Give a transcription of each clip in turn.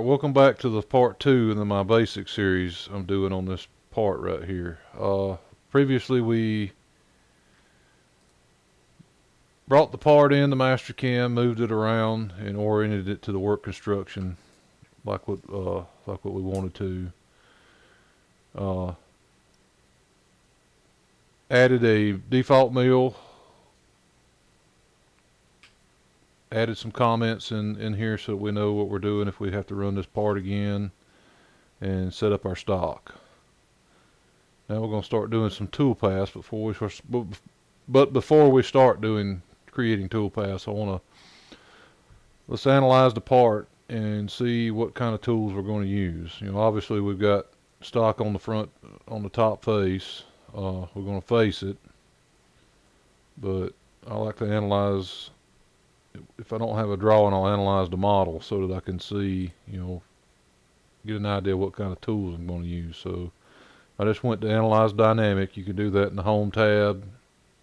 Alright, welcome back to the part 2 in my basic series I'm doing on this part right here. Previously we brought the part in the Mastercam, moved it around, and oriented it to the work construction like what we wanted to. Added a default mill, added some comments in here so that we know what we're doing if we have to run this part again, and set up our stock. Now we're going to start doing some toolpaths before we start creating toolpaths, let's analyze the part and see what kind of tools we're going to use. Obviously we've got stock on the front, on the top face. We're going to face it, but I like to analyze. If I don't have a drawing, I'll analyze the model so that I can see, get an idea what kind of tools I'm going to use. So I just went to Analyze Dynamic. You can do that in the Home tab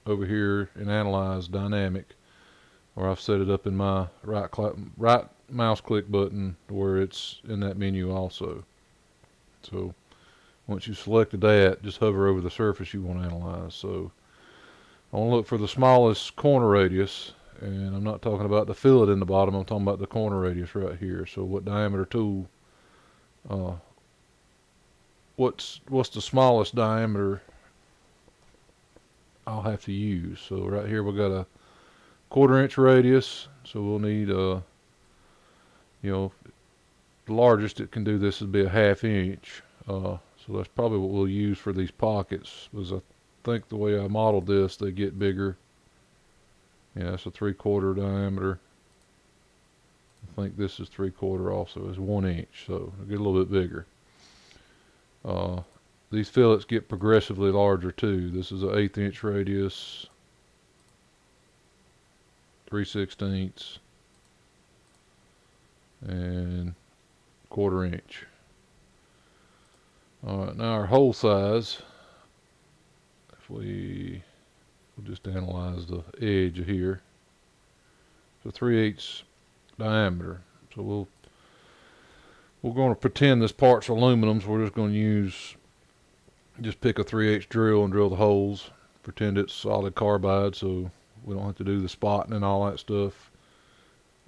over here and Analyze Dynamic, or I've set it up in my right mouse click button where it's in that menu also. So once you've selected that, just hover over the surface you want to analyze. So I want to look for the smallest corner radius, and I'm not talking about the fillet in the bottom, I'm talking about the corner radius right here. So what diameter tool, what's the smallest diameter I'll have to use. So right here we've got a 1/4 inch radius, so we'll need the largest it can do this would be a 1/2 inch. So that's probably what we'll use for these pockets, because I think the way I modeled this, they get bigger. Yeah, it's a 3/4 diameter. I think this is 3/4 also, is 1 inch, so it'll get a little bit bigger. These fillets get progressively larger too. This is an 1/8 inch radius, 3/16, and 1/4 inch. Alright, now our hole size, we'll just analyze the edge here. So 3/8 diameter. So we're going to pretend this part's aluminum, so we're just going to just pick a 3/8 drill and drill the holes. Pretend it's solid carbide, so we don't have to do the spotting and all that stuff.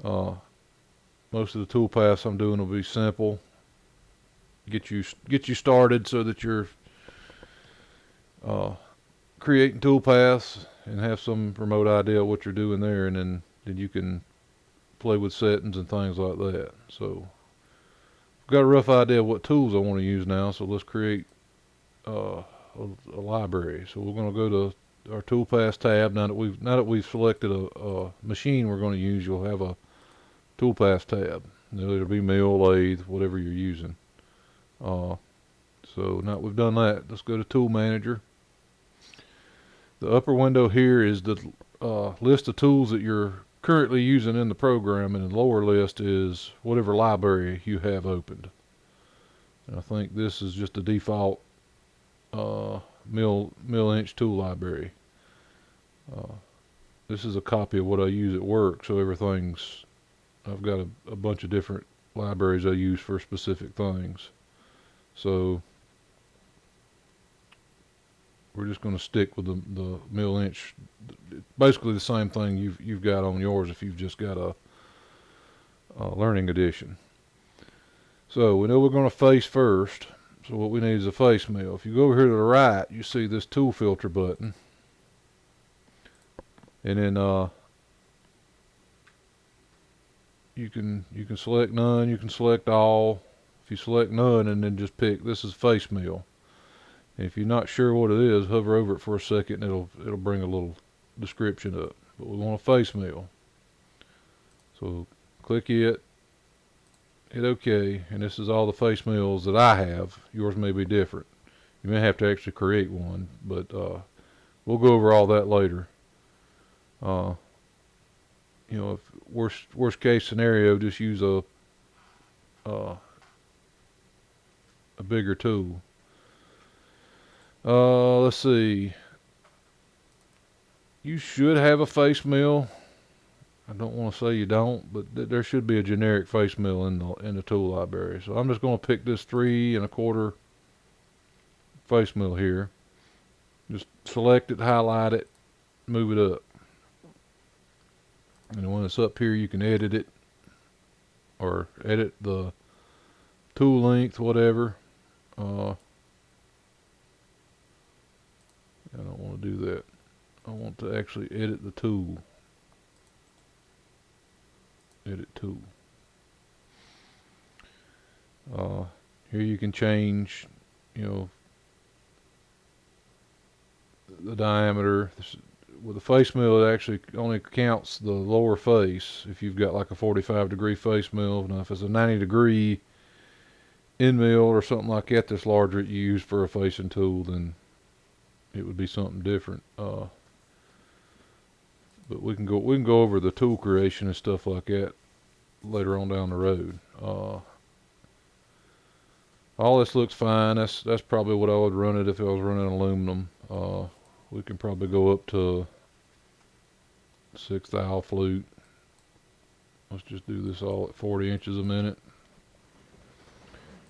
Most of the tool paths I'm doing will be simple. Get you started so that you're creating tool paths and have some remote idea of what you're doing there, and then you can play with settings and things like that. So I've got a rough idea of what tools I want to use now, so let's create a library. So we're going to go to our toolpaths tab. Now that we've selected a machine we're going to use, you'll have a toolpaths tab. It'll be mill, lathe, whatever you're using. So now that we've done that, let's go to Tool Manager. The upper window here is the list of tools that you're currently using in the program, and the lower list is whatever library you have opened. And I think this is just a default mill inch tool library. This is a copy of what I use at work, so I've got a bunch of different libraries I use for specific things. So we're just going to stick with the mill inch. Basically the same thing you've got on yours if you've just got a learning edition. So we know we're going to face first. So what we need is a face mill. If you go over here to the right, you see this tool filter button, and then you can select none, you can select all. If you select none and then just pick, this is face mill. And if you're not sure what it is, hover over it for a second and it'll bring a little description up. But we want a face mill. So click it, hit OK, and this is all the face mills that I have. Yours may be different. You may have to actually create one, but we'll go over all that later. If worst case scenario, just use a bigger tool. Let's see. You should have a face mill. I don't want to say you don't, but there should be a generic face mill in the tool library. So I'm just going to pick this 3 1/4 face mill here. Just select it, highlight it, move it up. And when it's up here, you can edit it or edit the tool length, whatever. I don't want to do that. I want to actually edit the tool. Edit tool. Here you can change, you know, the diameter. With the face mill, it actually only counts the lower face. If you've got like a 45-degree face mill, now if it's a 90-degree end mill or something like that that's larger, you use for a facing tool, then it would be something different. But we can go over the tool creation and stuff like that later on down the road. All this looks fine. That's probably what I would run it if I was running aluminum. We can probably go up to 6th thou flute. Let's just do this all at 40 inches a minute.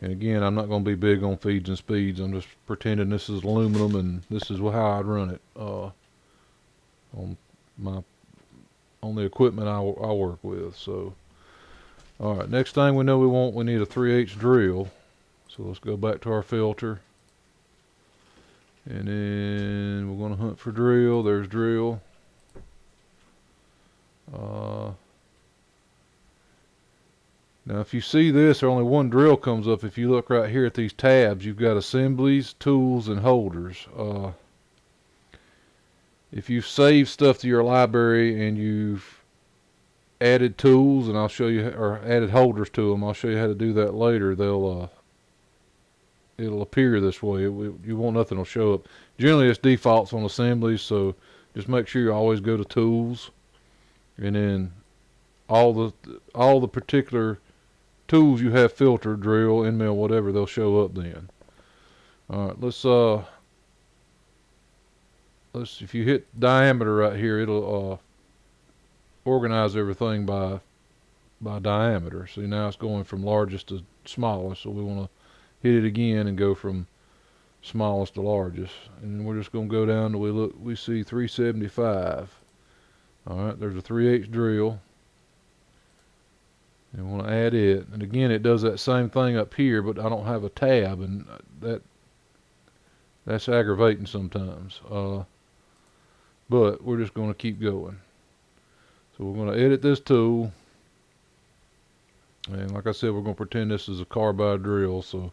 And again, I'm not going to be big on feeds and speeds. I'm just pretending this is aluminum and this is how I'd run it on the equipment I work with. So, all right. Next thing we know we need a 3/8 drill. So let's go back to our filter. And then we're going to hunt for drill. There's drill. Now if you see this, only one drill comes up. If you look right here at these tabs, you've got assemblies, tools, and holders. If you've saved stuff to your library and you've added tools, and I'll show you, or added holders to them, I'll show you how to do that later. It'll appear this way. You won't, nothing will show up. Generally, it's defaults on assemblies, so just make sure you always go to tools, and then all the particular tools you have filtered, drill, end mill, whatever, they'll show up then. All right, let's if you hit diameter right here, it'll organize everything by diameter. See, now it's going from largest to smallest, so we want to hit it again and go from smallest to largest. And we're just going to go down till we see 375. All right, there's a 3/8 drill. And we want to add it. And again, it does that same thing up here, but I don't have a tab, and that's aggravating sometimes. But we're just going to keep going. So we're going to edit this tool. And like I said, we're going to pretend this is a carbide drill, so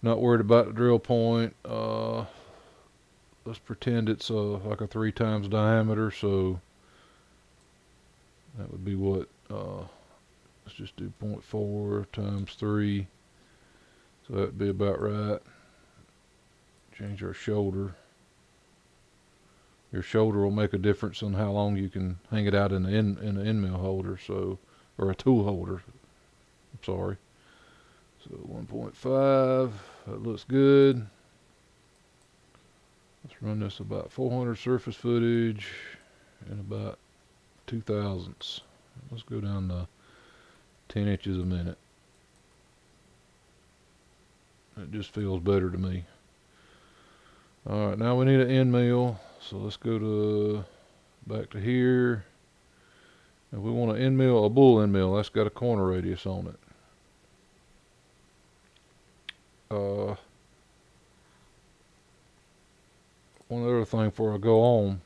not worried about the drill point. Let's pretend it's like a 3 times diameter, so that would be what, let's just do 0.4 times 3, so that'd be about right. Change our shoulder. Your shoulder will make a difference on how long you can hang it out in the end mill holder, so, or a tool holder. I'm sorry. So 1.5, that looks good. Let's run this about 400 surface footage and about 2 thousandths. Let's go down to 10 inches a minute. It just feels better to me. Alright, now we need an end mill. So let's go to back to here. And we want an end mill, a bull end mill. That's got a corner radius on it. One other thing before I go on.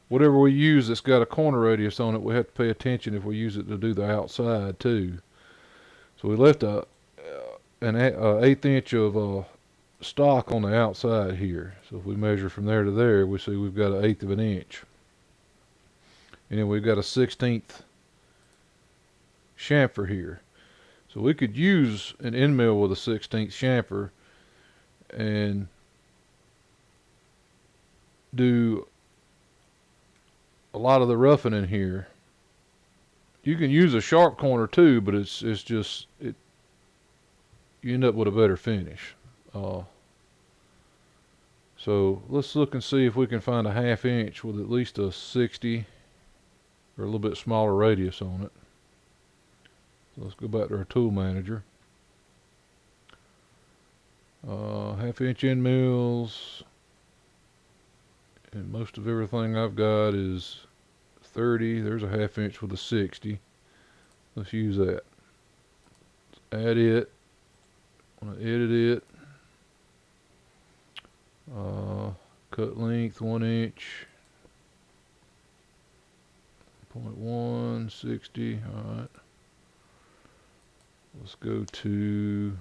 Whatever we use that's got a corner radius on it, we have to pay attention if we use it to do the outside too. So we left an 1/8 inch of stock on the outside here. So if we measure from there to there, we see we've got 1/8 of an inch. And then we've got a 1/16 chamfer here. So we could use an end mill with a 1/16 chamfer and do a lot of the roughing in here. You can use a sharp corner too, but it's just you end up with a better finish. So let's look and see if we can find a 1/2 inch with at least a 60. or a little bit smaller radius on it. So let's go back to our tool manager. 1/2 inch end mills, and most of everything I've got is 30. There's a 1/2 inch with a 60. Let's use that. Let's add it. I'm gonna edit it. Cut length 1 inch. 0.1, 60. All right. Let's go to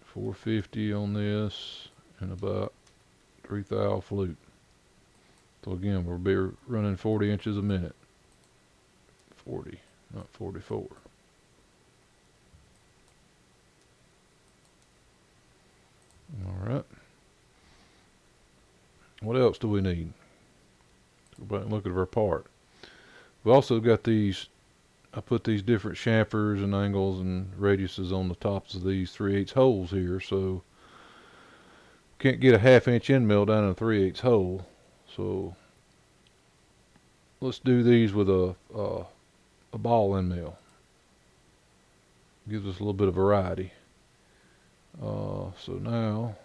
450 on this and about 3 thou flute. So again, we'll be running 40 inches a minute. 40, not 44. All right. What else do we need? Go back and look at our part. We've also got these, I put these different chamfers and angles and radiuses on the tops of these 3/8 holes here, so can't get a 1/2 inch end mill down in a 3/8 hole. So let's do these with a ball end mill. Gives us a little bit of variety. So now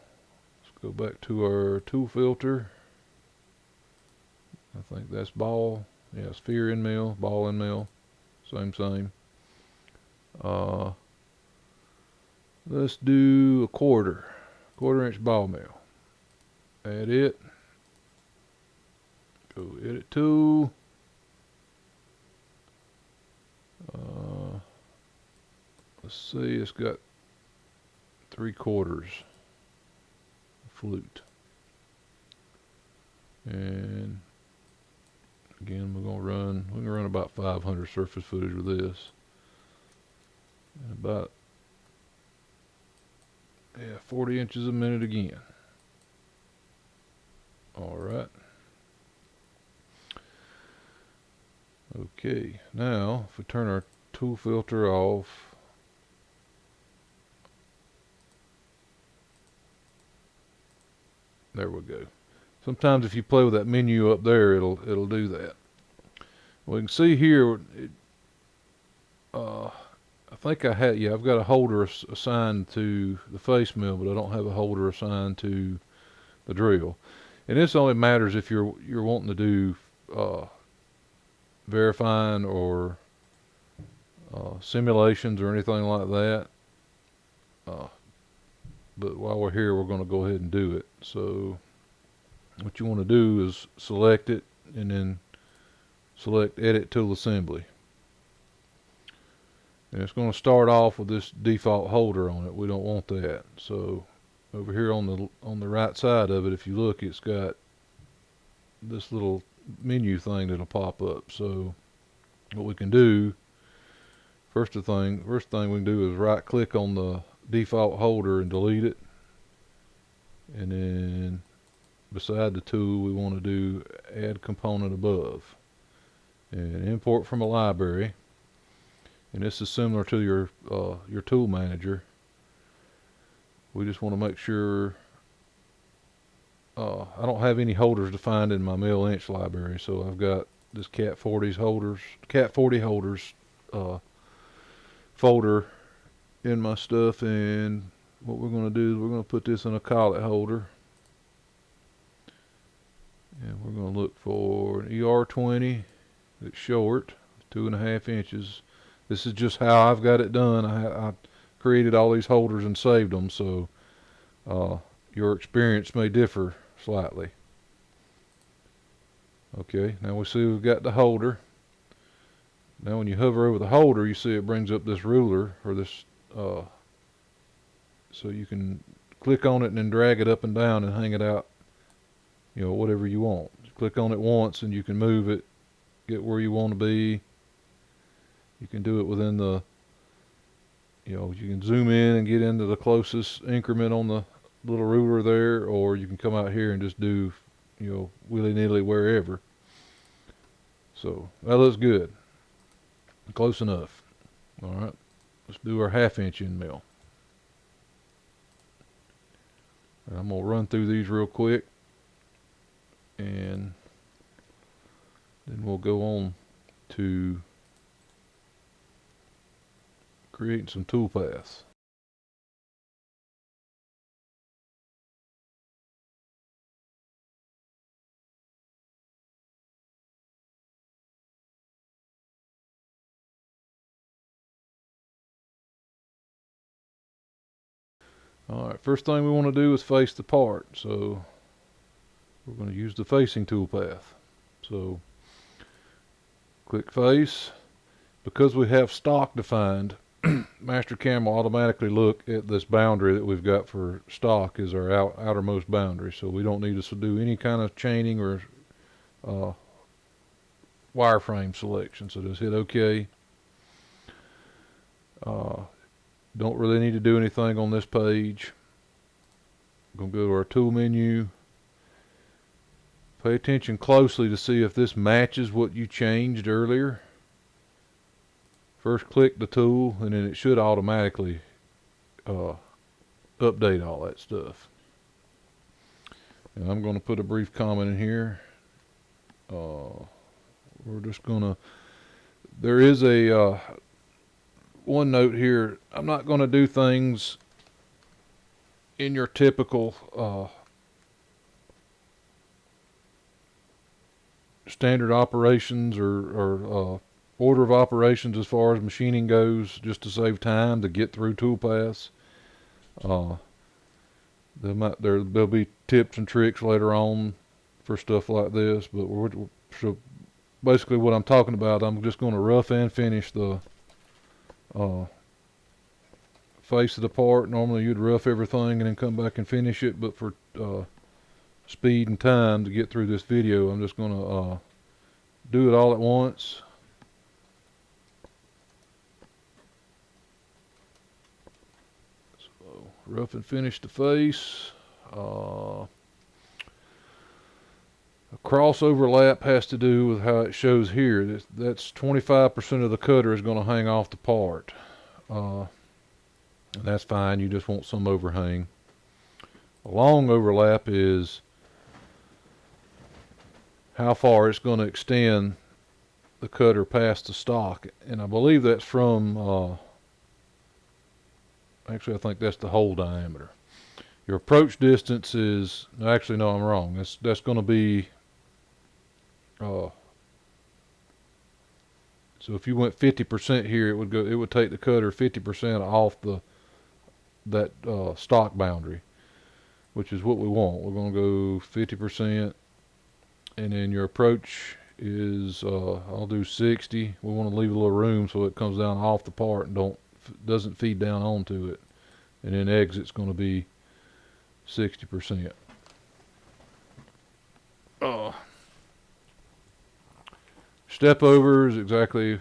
let's go back to our tool filter. I think that's ball. Yeah, sphere end mill, ball end mill. Same. Let's do a 1/4 inch ball mill. Add it. Go edit tool. Let's see, it's got 3/4 flute. And again, we can run about 500 surface footage with this. And about 40 inches a minute again. All right. Okay, now if we turn our tool filter off, there we go. Sometimes if you play with that menu up there, it'll do that. We can see here, I think I've got a holder assigned to the face mill, but I don't have a holder assigned to the drill. And this only matters if you're wanting to do verifying or simulations or anything like that. But while we're here, we're going to go ahead and do it. So what you want to do is select it and then select Edit Tool Assembly. And it's going to start off with this default holder on it. We don't want that. So over here on the right side of it, if you look, it's got this little menu thing that'll pop up. So what we can do, first thing we can do is right click on the default holder and delete it. And then beside the tool, we want to do add component above and import from a library. And this is similar to your tool manager. We just want to make sure I don't have any holders defined in my mill inch library, so I've got this Cat 40 holders folder in my stuff. And what we're going to do is we're going to put this in a collet holder, and we're going to look for an ER20 that's short, 2.5 inches. This is just how I've got it done. I created all these holders and saved them, so your experience may differ slightly. Okay, now we see we've got the holder. Now when you hover over the holder, you see it brings up this ruler, or this, so you can click on it and then drag it up and down and hang it out, whatever you want. Click on it once and you can move it, get where you want to be. You can do it within the, you can zoom in and get into the closest increment on the little ruler there, or you can come out here and just do, willy-nilly wherever. So that looks good. Close enough. All right, let's do our 1/2 inch end mill. And I'm going to run through these real quick, and then we'll go on to creating some toolpaths. Alright, first thing we want to do is face the part, so we're going to use the facing toolpath. So click face. Because we have stock defined, Mastercam will automatically look at this boundary that we've got for stock as our outermost boundary, so we don't need to do any kind of chaining or wireframe selection. So just hit OK. Don't really need to do anything on this page. I'm going to go to our tool menu. Pay attention closely to see if this matches what you changed earlier. First click the tool and then it should automatically update all that stuff. And I'm going to put a brief comment in here. We're just going to, there is a one note here. I'm not going to do things in your typical standard operations or order of operations as far as machining goes, just to save time to get through toolpaths. There'll be tips and tricks later on for stuff like this, but so basically what I'm talking about, I'm just going to rough and finish the face of the part. Normally you'd rough everything and then come back and finish it, but for speed and time to get through this video, I'm just going to do it all at once. So rough and finish the face. A cross overlap has to do with how it shows here. That's 25% of the cutter is going to hang off the part. And that's fine, you just want some overhang. A long overlap is how far it's going to extend the cutter past the stock, and I believe that's from actually I think that's the hole diameter. Your approach distance is, actually no, I'm wrong, that's going to be so if you went 50% here, it would take the cutter 50% off that stock boundary, which is what we want. We're going to go 50%, and then your approach is I'll do 60. We want to leave a little room so it comes down off the part and doesn't feed down onto it, and then exit's going to be 60%. Step over is exactly,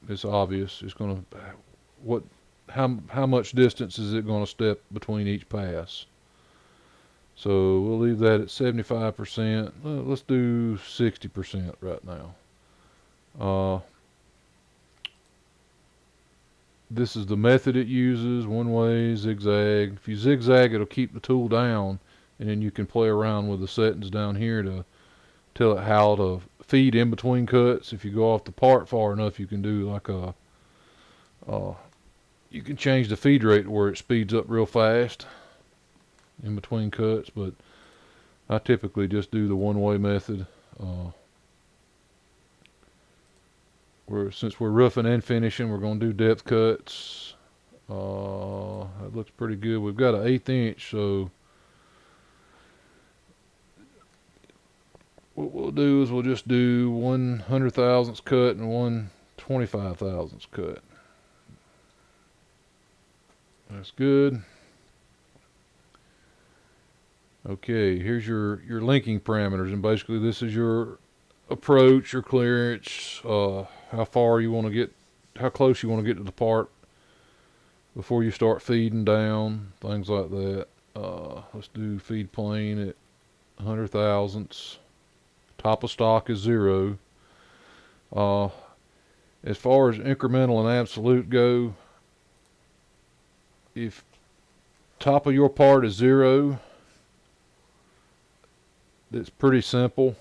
it's obvious. It's going to, how much distance is it going to step between each pass? So we'll leave that at 75%. Let's do 60% right now. This is the method it uses, one way, zigzag. If you zigzag, it'll keep the tool down, and then you can play around with the settings down here to tell it how to feed in between cuts. If you go off the part far enough, you can do like you can change the feed rate to where it speeds up real fast in between cuts, but I typically just do the one-way method. Since we're roughing and finishing, we're going to do depth cuts. That looks pretty good. We've got an 1/8 inch, so what we'll do is we'll just do 100 thousandths cut and 125 thousandths cut. That's good. Okay, here's your linking parameters, and basically this is your approach, your clearance, how far you want to get, how close you want to get to the part before you start feeding down, things like that. Let's do feed plane at 100 thousandths. Top of stock is 0. As far as incremental and absolute go, if top of your part is 0, it's pretty simple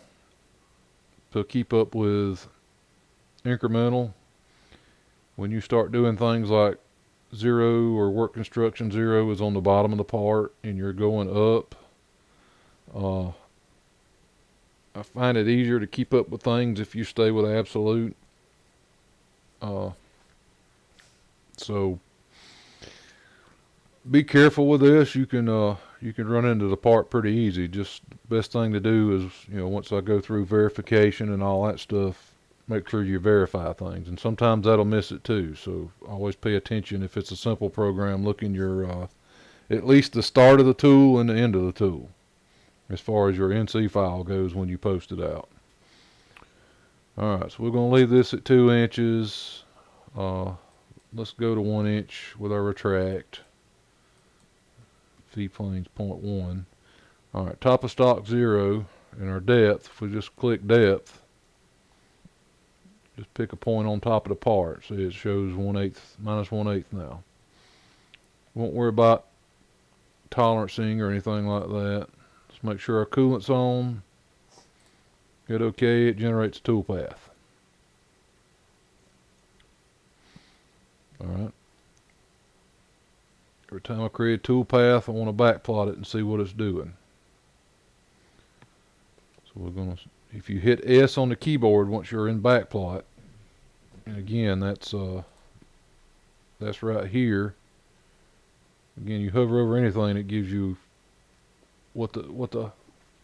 to keep up with incremental. When you start doing things like 0 or work construction, 0 is on the bottom of the part and you're going up, I find it easier to keep up with things if you stay with absolute. So be careful with this. You can run into the part pretty easy. Just best thing to do is, once I go through verification and all that stuff, make sure you verify things. And sometimes that'll miss it too. So always pay attention. If it's a simple program, look in your at least the start of the tool and the end of the tool, as far as your NC file goes when you post it out. Alright, so we're going to leave this at 2 inches. Let's go to 1 inch with our retract. V-plane's 0.1. Alright, top of stock 0, and our depth, if we just click depth, just pick a point on top of the part. See, it shows minus 1/8 now. Won't worry about tolerancing or anything like that. Let's make sure our coolant's on. Hit OK, it generates a toolpath. Alright. Every time I create a toolpath, I want to backplot it and see what it's doing. So we're going to, if you hit S on the keyboard once you're in backplot, and again, that's right here. Again, you hover over anything, it gives you what the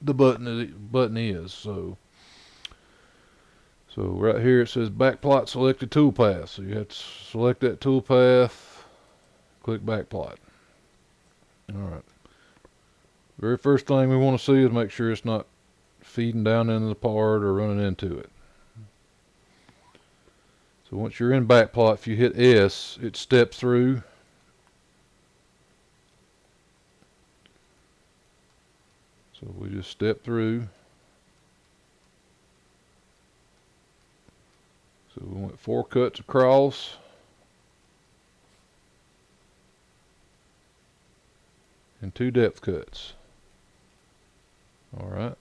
button is. So right here it says backplot selected toolpath. So you have to select that toolpath, click backplot. Alright. Very first thing we want to see is make sure it's not feeding down into the part or running into it. So once you're in backplot, if you hit S, it steps through. So we just step through. So we went 4 cuts across. And 2 depth cuts. Alright.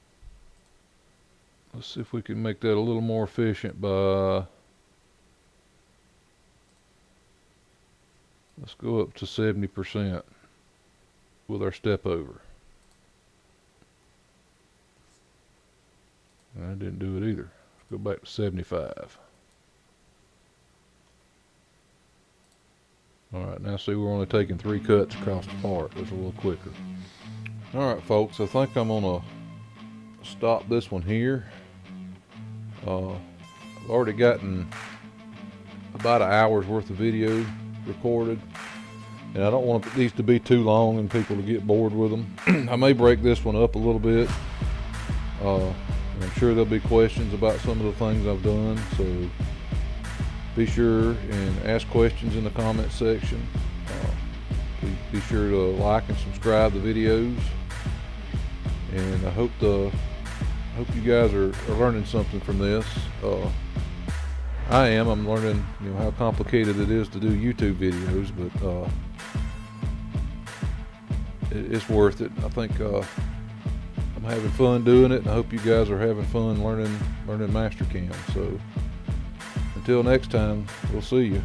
Let's see if we can make that a little more efficient by, let's go up to 70% with our step over. I didn't do it either. Let's go back to 75. Alright, now see we're only taking 3 cuts across the part. That's a little quicker. Alright folks, I think I'm going to stop this one here. I've already gotten about an hour's worth of video recorded. And I don't want these to be too long and people to get bored with them. I may break this one up a little bit. I'm sure there'll be questions about some of the things I've done. So be sure and ask questions in the comment section. Be sure to like and subscribe the videos, and I hope you guys are learning something from this. I'm learning how complicated it is to do YouTube videos, but it's worth it. I think I'm having fun doing it, and I hope you guys are having fun learning Mastercam. So until next time, we'll see you.